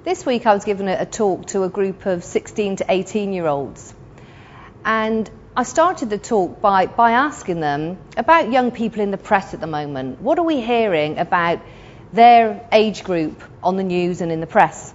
This week I was given a talk to a group of 16 to 18-year-olds, and I started the talk by asking them about young people in the press at the moment. What are we hearing about their age group on the news and in the press?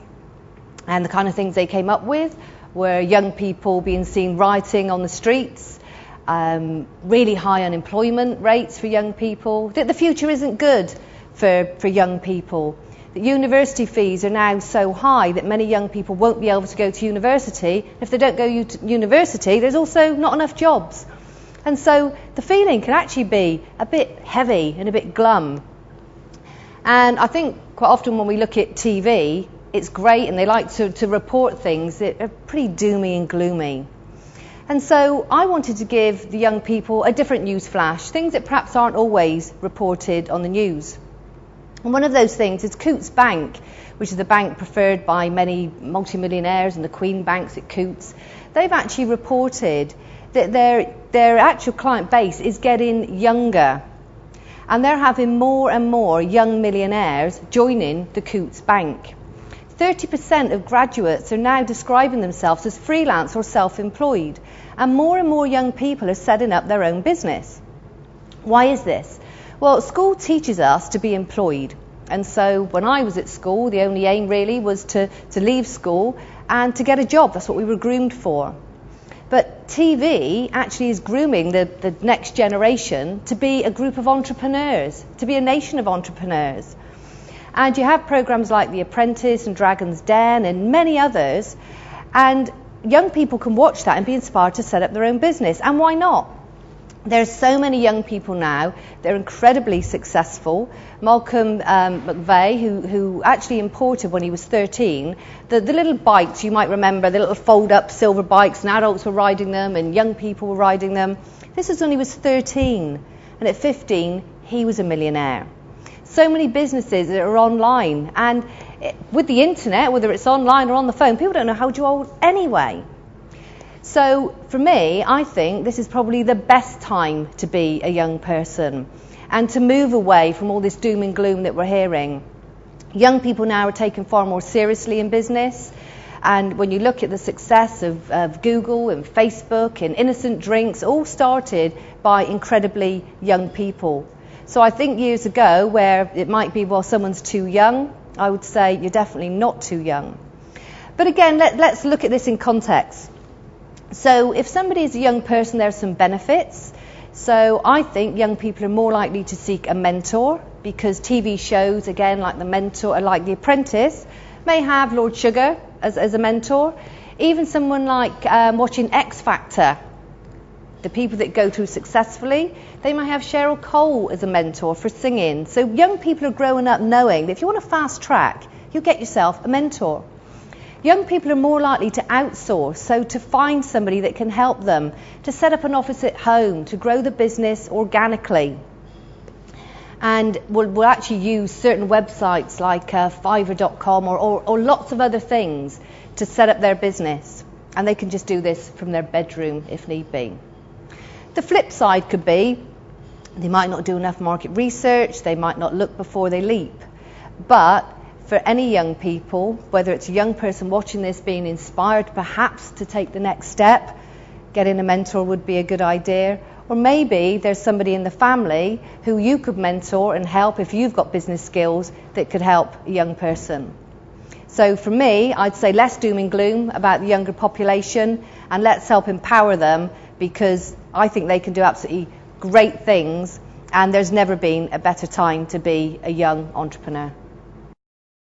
And the kind of things they came up with were young people being seen rioting on the streets, really high unemployment rates for young people, that the future isn't good for young people. The university fees are now so high that many young people won't be able to go to university. If they don't go to university, there's also not enough jobs. And so the feeling can actually be a bit heavy and a bit glum. And I think quite often when we look at TV, it's great and they like to report things that are pretty doomy and gloomy. And so I wanted to give the young people a different news flash, things that perhaps aren't always reported on the news. And one of those things is Coutts Bank, which is the bank preferred by many multimillionaires and the Queen banks at Coutts. They've actually reported that their actual client base is getting younger. And they're having more and more young millionaires joining the Coutts Bank. 30% of graduates are now describing themselves as freelance or self-employed. And more young people are setting up their own business. Why is this? Well, school teaches us to be employed. And so when I was at school, the only aim really was to leave school and to get a job. That's what we were groomed for. But TV actually is grooming the next generation to be a group of entrepreneurs, to be a nation of entrepreneurs. And you have programs like The Apprentice and Dragon's Den and many others. And young people can watch that and be inspired to set up their own business. And why not? There's so many young people now, they're incredibly successful. Malcolm McVeigh, who actually imported when he was 13, the little bikes, you might remember, the little fold-up silver bikes, and adults were riding them and young people were riding them. This was when he was 13, and at 15, he was a millionaire. So many businesses that are online, and with the internet, whether it's online or on the phone, people don't know how to old anyway. So for me, I think this is probably the best time to be a young person and to move away from all this doom and gloom that we're hearing. Young people now are taken far more seriously in business, and when you look at the success of Google and Facebook and innocent drinks, all started by incredibly young people. So I think years ago, where it might be, well, someone's too young, I would say you're definitely not too young. But again, let's look at this in context. So if somebody is a young person, there are some benefits. So I think young people are more likely to seek a mentor, because TV shows, again, like The Mentor, like The Apprentice, may have Lord Sugar as a mentor. Even someone like watching X Factor, the people that go through successfully, they might have Cheryl Cole as a mentor for singing. So young people are growing up knowing that if you want a fast track, you get yourself a mentor. Young people are more likely to outsource, so to find somebody that can help them, to set up an office at home, to grow the business organically. And we'll actually use certain websites like Fiverr.com or lots of other things to set up their business. And they can just do this from their bedroom if need be. The flip side could be they might not do enough market research, they might not look before they leap. But for any young people, whether it's a young person watching this being inspired perhaps to take the next step, getting a mentor would be a good idea. Or maybe there's somebody in the family who you could mentor and help if you've got business skills that could help a young person. So for me, I'd say less doom and gloom about the younger population, and let's help empower them, because I think they can do absolutely great things, and there's never been a better time to be a young entrepreneur.